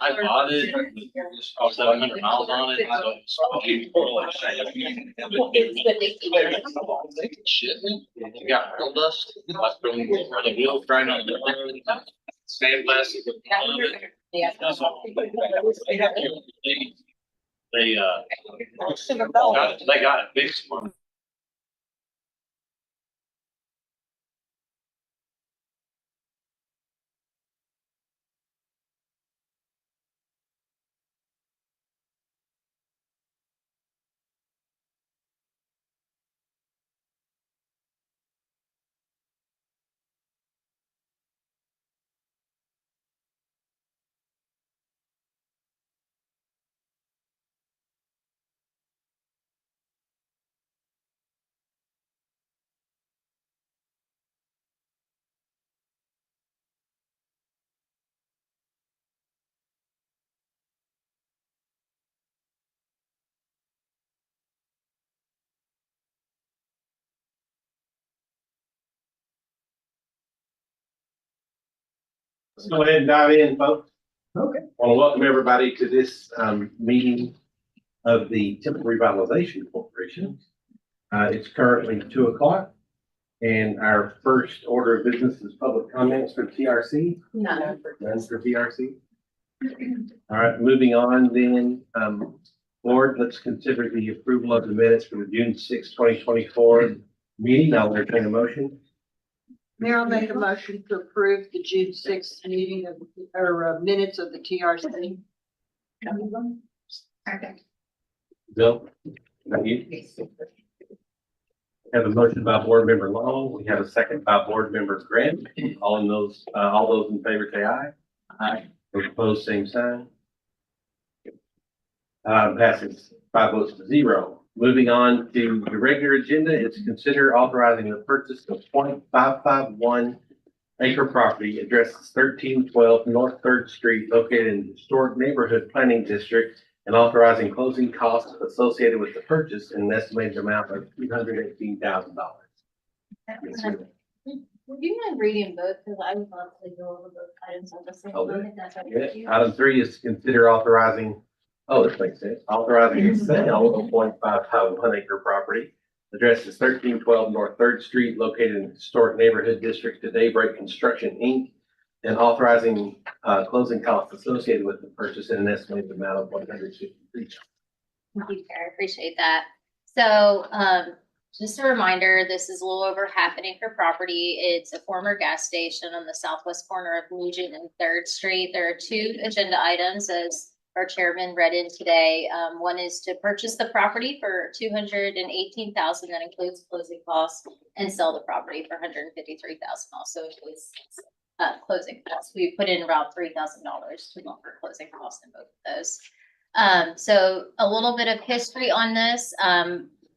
I bought it, it's about 700 miles on it, so. Shit, you got rail dust, left from where the wheels grind on the road, sandblast. Yeah. They got it fixed for me. Let's go ahead and dive in, folks. Okay. I want to welcome everybody to this meeting of the Temple Revitalization Corporation. It's currently 2:00, and our first order of business is public comments for TRC. None for TRC. All right, moving on then. Board, let's consider the approval of the minutes for the June 6, 2024 meeting. I'll entertain a motion. Mayor, I'll make a motion to approve the June 6th meeting of, or minutes of the TRC. Okay. Bill, thank you. Have a motion by board member Long. We have a second by board member Grant. All those in favor say aye. Aye. Those opposed, same sign. Passes 5 votes to 0. Moving on to the regular agenda, it's consider authorizing the purchase of 0.551 acre property addressed 1312 North 3rd Street located in the Historic Neighborhood Planning District and authorizing closing costs associated with the purchase in an estimated amount of $318,000. Would you mind reading both? Because I would love to go over both items on the same time. If that's okay with you. Item 3 is to consider authorizing, this makes sense, authorizing the sale of 0.551 acre property addressed as 1312 North 3rd Street located in the Historic Neighborhood District to Daybreak Construction, Inc., and authorizing closing costs associated with the purchase in an estimated amount of $153,000. Thank you, Chair. I appreciate that. So just a reminder, this is a little over half an acre property. It's a former gas station on the southwest corner of Legion and 3rd Street. There are 2 agenda items as our chairman read in today. One is to purchase the property for $218,000. That includes closing costs, and sell the property for $153,000. Also includes closing costs. We put in around $3,000 to look for closing costs in both of those. So a little bit of history on this.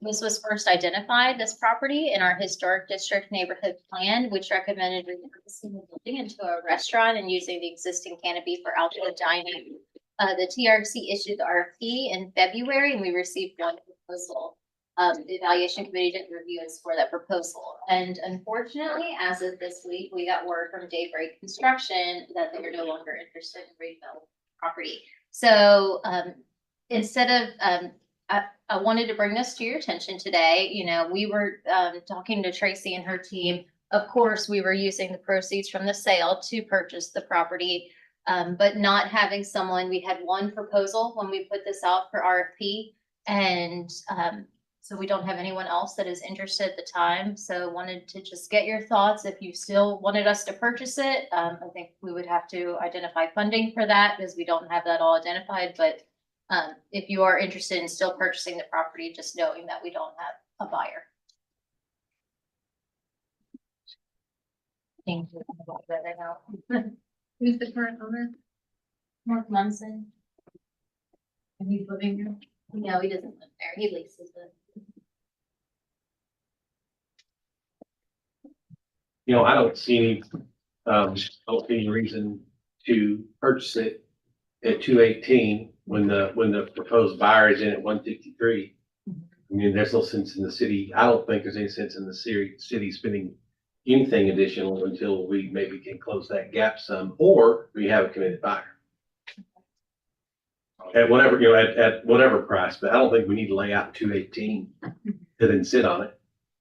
This was first identified, this property, in our historic district neighborhood plan, which recommended repurposing the building into a restaurant and using the existing canopy for outdoor dining. The TRC issued the RFP in February, and we received 1 proposal. The evaluation committee didn't review and score that proposal. And unfortunately, as of this week, we got word from Daybreak Construction that they are no longer interested in redeveloping the property. So instead of, I wanted to bring this to your attention today. You know, we were talking to Tracy and her team. Of course, we were using the proceeds from the sale to purchase the property, but not having someone. We had 1 proposal when we put this out for RFP, and so we don't have anyone else that is interested at the time. So wanted to just get your thoughts. If you still wanted us to purchase it, I think we would have to identify funding for that because we don't have that all identified. But if you are interested in still purchasing the property, just knowing that we don't have a buyer. Thank you. Who's the current owner? Mark Munson. And he's living here? No, he doesn't live there. He leases it. You know, I don't see any reason to purchase it at 218 when the proposed buyer is in at 153. I mean, there's no sense in the city. I don't think there's any sense in the city spending anything additional until we maybe can close that gap some, or we have a committed buyer. at whatever, you know, at whatever price, but I don't think we need to lay out 218 to then sit on it.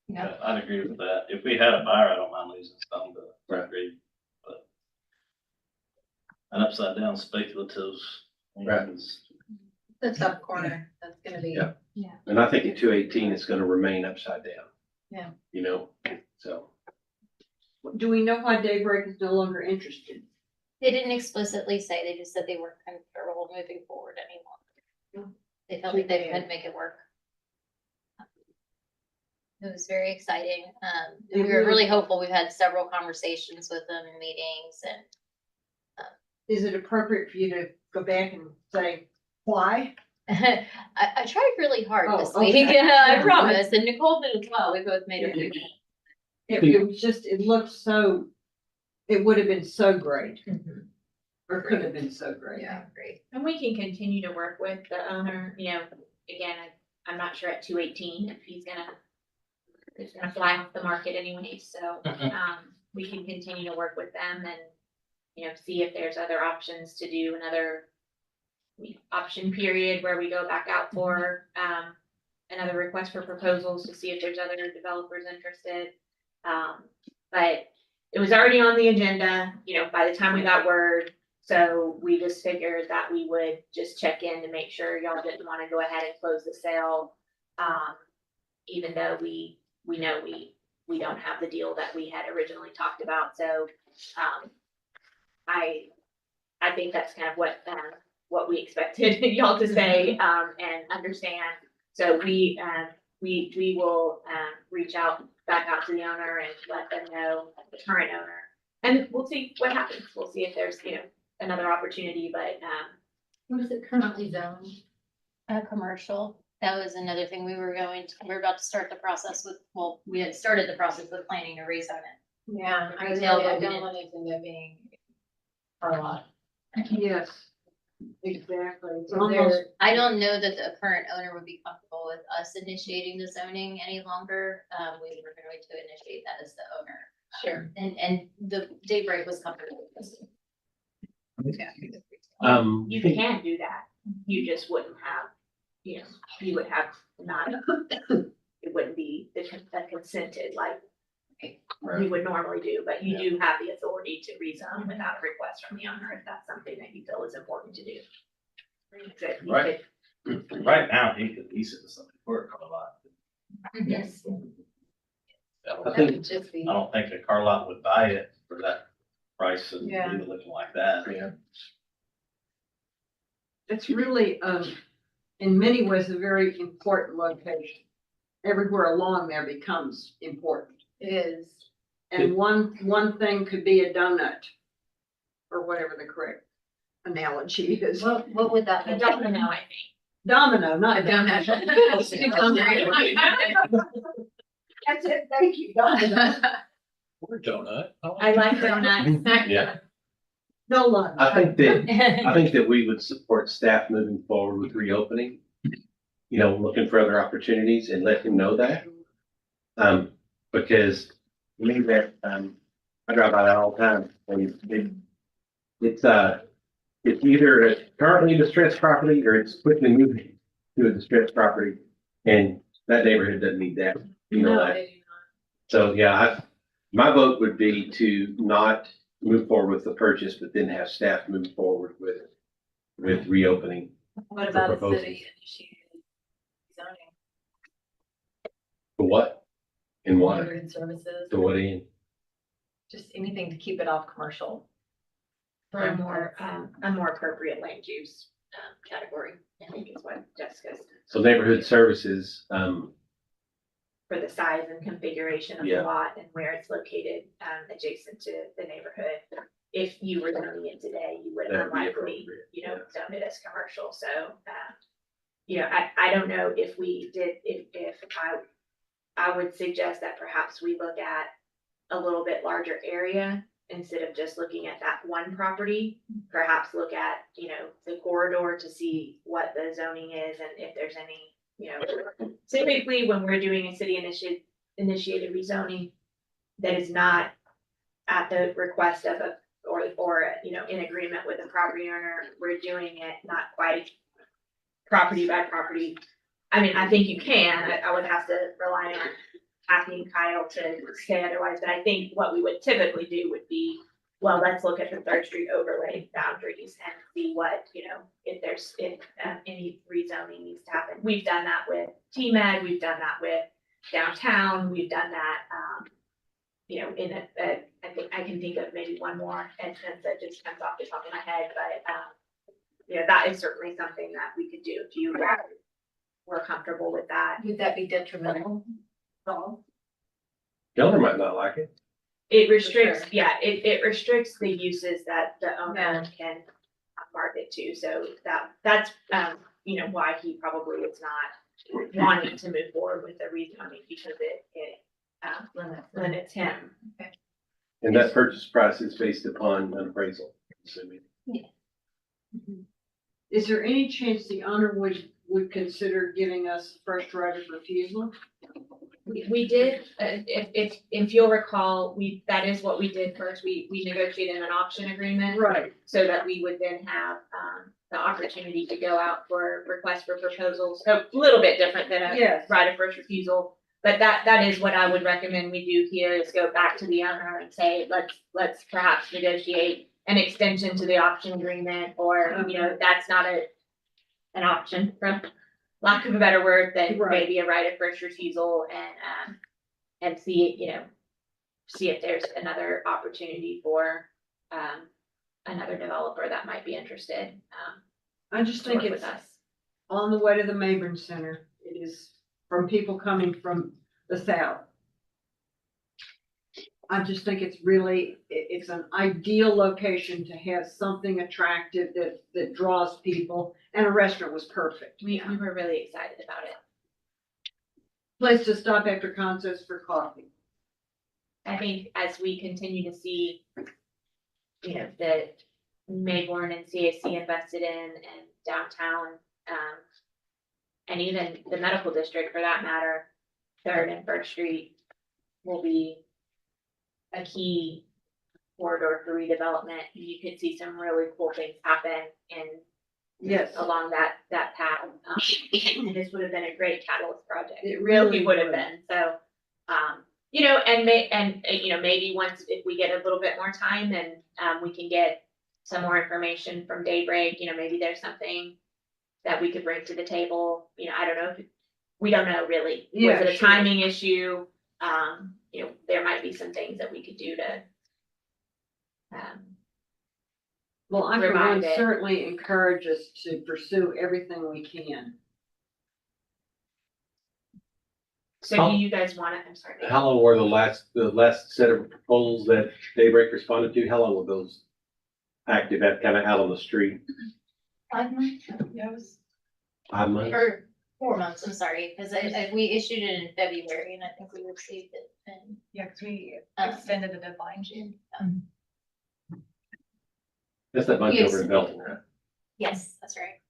Yeah, I'd agree with that. If we had a buyer, I don't mind losing some, but I Right. agree. But an upside down speculative. Right. The top corner, that's gonna be. Yeah. And I think at 218, it's gonna remain upside down. Yeah. You know, so. Do we know why Daybreak is no longer interested? They didn't explicitly say, they just said they weren't comfortable moving forward anymore. They felt like they couldn't make it work. It was very exciting. We were really hopeful. We've had several conversations with them and meetings and Is it appropriate for you to go back and say why? I tried really hard Oh, this okay. week, I promise, and Nicole did as well. We both made it. It was just, it looked so, it would have been so great, or could have been so great. Yeah, great. And we can continue to work with the owner, you know, again, I'm not sure at 218 if it's gonna fly off the market anyway, so, we can continue to work with them and, you know, see if there's other options to do another option period where we go back out for, another request for proposals to see if there's other developers interested. But it was already on the agenda, you know, by the time we got word, so we just figured that we would just check in to make sure y'all didn't wanna go ahead and close the sale. Even though we know we don't have the deal that we had originally talked about, so, I think that's kind of what we expected y'all to say, and understand. So we will, reach back out to the owner and let them know, the current owner, and we'll see what happens. We'll see if there's, you know, another opportunity, but, What is it currently zoned? Commercial. That was another thing we were about to start the process with, well, we had started the process with planning to rezone it. Yeah, I Retail, really, I but we don't want it to end up being a lot. Yes, exactly. It's Is almost, there- I don't know that the current owner would be comfortable with us initiating the zoning any longer. We were going to initiate that as the owner. Sure. And the Daybreak was comfortable with us. you can do that. You just wouldn't have, you know, you would have not, it wouldn't be a consented like you would normally do, but you do have the authority to rezone without a request from the owner if that's something that you feel is important to do. So you Right. could- Right now, he could lease it to somebody for a car lot. Yes. I I That think, would just be. don't think a car lot would buy it for that price and Yeah. leave it looking like that. yeah, it's really, in many ways, a very important location. Everywhere along there becomes important. It is. And one thing could be a donut, or whatever the correct analogy is. What would that? I don't know, I think. Domino, not A donut. That's it, thank you, domino. Or donut. I like donuts. Yeah. No lunch. I think that we would support staff moving forward with reopening. You know, looking for other opportunities and let him know that. Because to me that, I drive by that all the time. And it's either a currently distressed property or it's quickly moving to a distressed property. And that neighborhood doesn't need that, you know No, that. they do So, yeah, my vote would be to not move forward with the purchase, but then have staff move forward with reopening. not. What about a proposals. city initiated zoning? For what? And why? Neighborhood services, To what end? just anything to keep it off commercial. For a more appropriate land use, category, I think is what Jessica's, So neighborhood services, for the size and configuration of the Yeah. lot and where it's located, adjacent to the neighborhood. If you were zoning it today, you would That would be unlikely, appropriate, you know, yeah. zone it as commercial, so, you know, I don't know if we did, if I would suggest that perhaps we look at a little bit larger area instead of just looking at that one property. Perhaps look at, you know, the corridor to see what the zoning is and if there's any, you know, typically when we're doing a city initiated rezoning that is not at the request of or, you know, in agreement with the property owner, we're doing it not quite property by property. I mean, I think you can, I would have to rely on Kathy and Kyle to say otherwise, but I think what we would typically do would be, well, let's look at the Third Street overlay boundaries and see what, if there's, any rezoning needs to happen. We've done that with TMed, we've done that with downtown, we've done that, I think I can think of maybe one more instance that just comes off the top of my head, but, that is certainly something that we could do if you were comfortable with that. Would that be detrimental? Governor might not like it. It restricts, sure. yeah, it restricts the uses that the owner Yeah. can market to, so that's, why he probably is not wanting to move forward with the rezoning, because it limits him. And that purchase price is based upon an appraisal, assuming. Is there any chance the owner would consider giving us first right of refusal? We did, if you'll recall, that is what we did first, we negotiated an option agreement. Right. So that we would then have, the opportunity to go out for requests for proposals, so a little bit different than a Yes. right of first refusal. But that is what I would recommend we do here, is go back to the owner and say, let's perhaps negotiate an extension to the option agreement, or, that's not an option, for lack of a better word, then Right. maybe a right of first refusal, and see, see if there's another opportunity for, another developer that might be interested, I just to think work it's with us. on the way to the Mabry Center. It is from people coming from the south. I just think it's an ideal location to have something attractive that draws people, and a restaurant was perfect. We were really excited about it. Place to stop after concerts for coffee. I think as we continue to see, that Mayborn and CAC invested in, and downtown, and even the medical district for that matter, Third and First Street will be a key corridor for redevelopment. You could see some really cool things happen Yes. along that path. And this would have been a great catalyst project. It really would have would. been. So, maybe once, if we get a little bit more time and, we can get some more information from Daybreak, maybe there's something that we could bring to the table. I don't know, we don't know really. Yeah, Was it a sure. timing issue? There might be some things that we could do to, Well, I for Revive one it. certainly encourage us to pursue everything we can. so do you guys want it? I'm sorry. How long were the last set of proposals that Daybreak responded to? How long were those active, at kind of out on the street? 5 months, 5 months? or 4 months, I'm sorry, because we issued it in February, and I think we received it in. Yeah, because we Um, extended the deadline, June. That's that bunch Yes. over in Belton, right? Yes, that's right.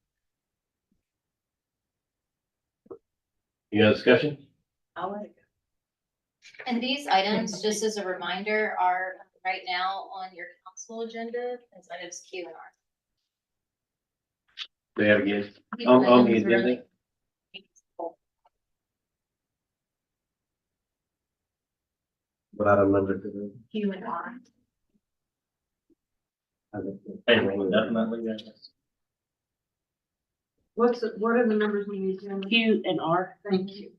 Any other discussion? I'll let it go. And these items, just as a reminder, are right now on your council agenda as items Q and R. Say that again. These On the items really- agenda? What item number is it? Q and R. Payroll, definitely, yes. What are the numbers we need to? Q and R. Thank you.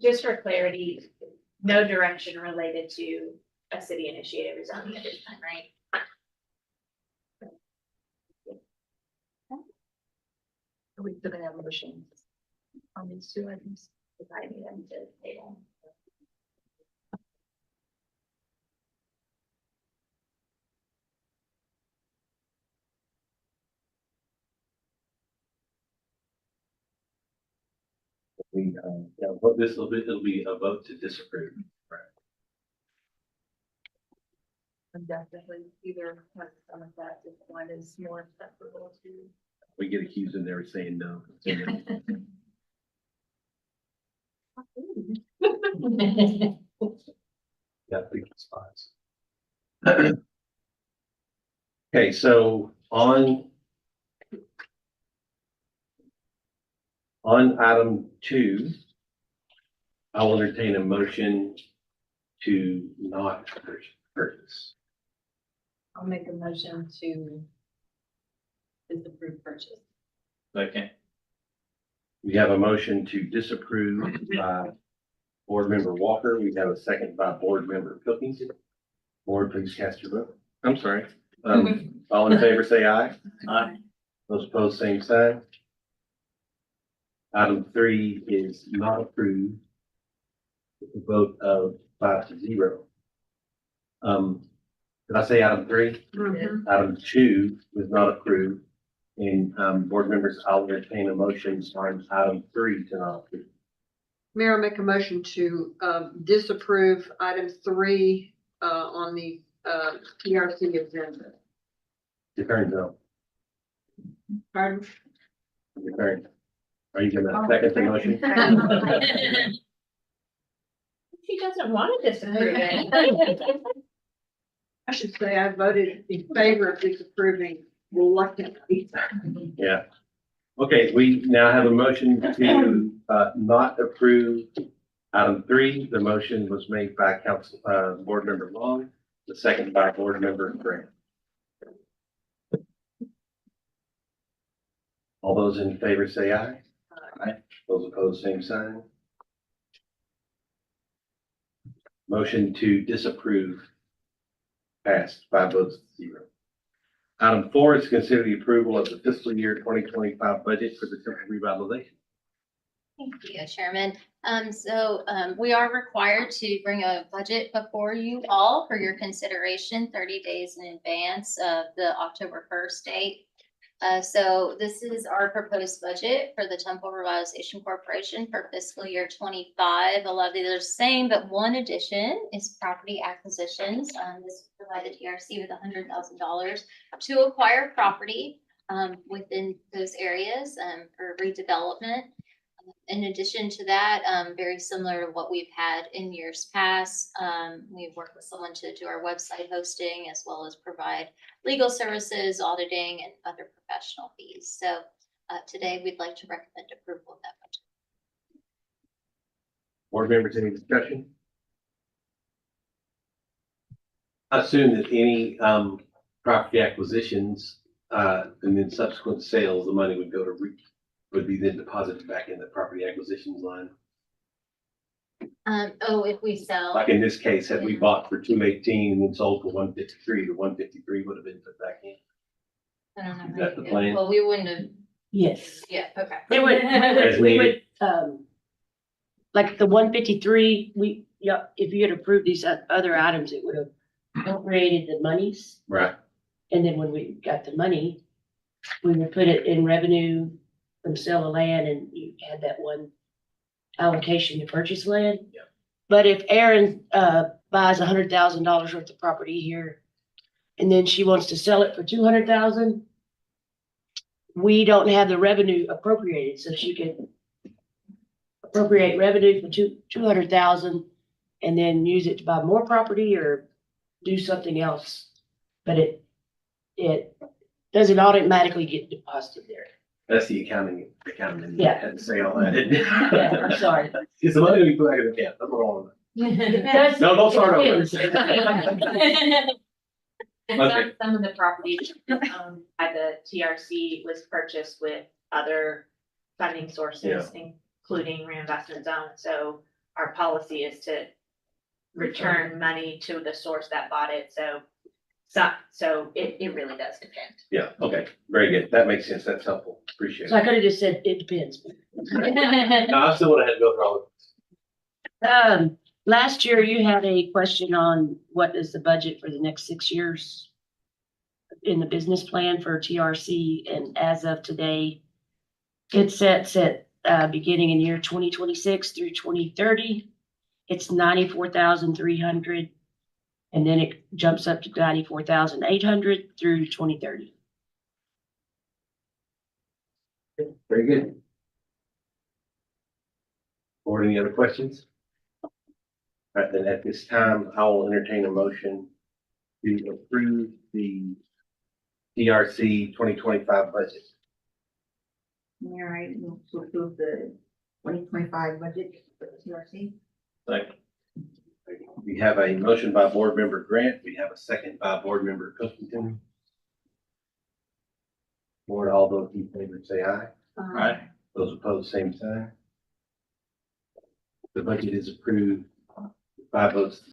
Just for clarity, no direction related to a city initiated rezoning at this time, right? Are we still gonna have motions on these two items? Dividing them to the table. What it'll be a vote to disapprove. I'm definitely either have some of that, if one is more acceptable to. We get accused of never saying no. Got big spots. Okay, so on On item 2, I will entertain a motion to not purchase. I'll make a motion to disapprove purchase. Second. We have a motion to disapprove by Board Member Walker. We have a second by Board Member Pilkington. Board, please cast your vote. I'm sorry. All in favor, say aye. Aye. Those opposed, same sign. Item 3 is not approved with a vote of 5-0. Did I say item 3? Mhm. Item 2 was not approved. And, board members, I'll entertain a motion on item 3 to not approve. Mayor, I make a motion to disapprove item 3 on the PRC agenda. Your turn, Bill. Pardon? Your turn. Are you gonna second the motion? She doesn't want to disapprove it. I should say I voted in favor of disapproving reluctantly. Yeah. Okay, we now have a motion to not approve item 3. The motion was made by Board Member Long, the second by Board Member Grant. All those in favor say aye. Aye. Those opposed, same sign. Motion to disapprove passed 5-0. Item 4 is consider the approval of the fiscal year 2025 budget for the Temple Revitalization. Thank you, Chairman. We are required to bring a budget before you all for your consideration 30 days in advance of the October 1st date. So this is our proposed budget for the Temple Revitalization Corporation for fiscal year 25. A lot of these are the same, but one addition is property acquisitions. This provided TRC with $100,000 to acquire property within those areas for redevelopment. In addition to that, very similar to what we've had in years past, we've worked with someone to do our website hosting as well as provide legal services, auditing, and other professional fees. So today we'd like to recommend approval of that budget. Board members, any discussion? I assume that any property acquisitions and then subsequent sales, the money would go to would be then deposited back in the property acquisitions line. If we sell. Like in this case, had we bought for 218 and then sold for 153, the 153 would have been put back in. I don't know. Is that the plan? Well, we wouldn't have, Yes, yeah, okay. As we needed. would, like the 153, if you had approved these other items, it would have appropriated the monies. Right. And then when we got the money, we would put it in revenue from sale of land, and you had that one allocation to purchase land. Yeah. But if Erin buys $100,000 worth of property here, and then she wants to sell it for 200,000, we don't have the revenue appropriated, so she could appropriate revenue for 200,000 and then use it to buy more property or do something else. But it doesn't automatically get deposited there. That's the accounting. Yeah. Had to say all that. didn't it? Yeah, I'm sorry. It's the money we put back in the account. That's what I want It No, don't start over. depends. And Okay. some of the properties owned by the TRC was purchased with other funding sources, including reinvestment zone. So our policy is to return money to the source that bought it. So it really does depend. Yeah, okay, very good. That makes sense. That's helpful. Appreciate So I it. could have just said, it depends. No, I still would have had to go through all of it. Last year you had a question on what is the budget for the next 6 years in the business plan for TRC, and as of today, it sets at beginning in year 2026 through 2030. It's 94,300, and then it jumps up to 94,800 through 2030. Very good. Or any other questions? All right, then at this time, I will entertain a motion to approve the DRC 2025 budget. All right, we'll approve the 2025 budget for the TRC. Second. We have a motion by Board Member Grant. We have a second by Board Member Cookington. Board, all those in favor say aye. Right. Those opposed, same sign. The budget is approved by votes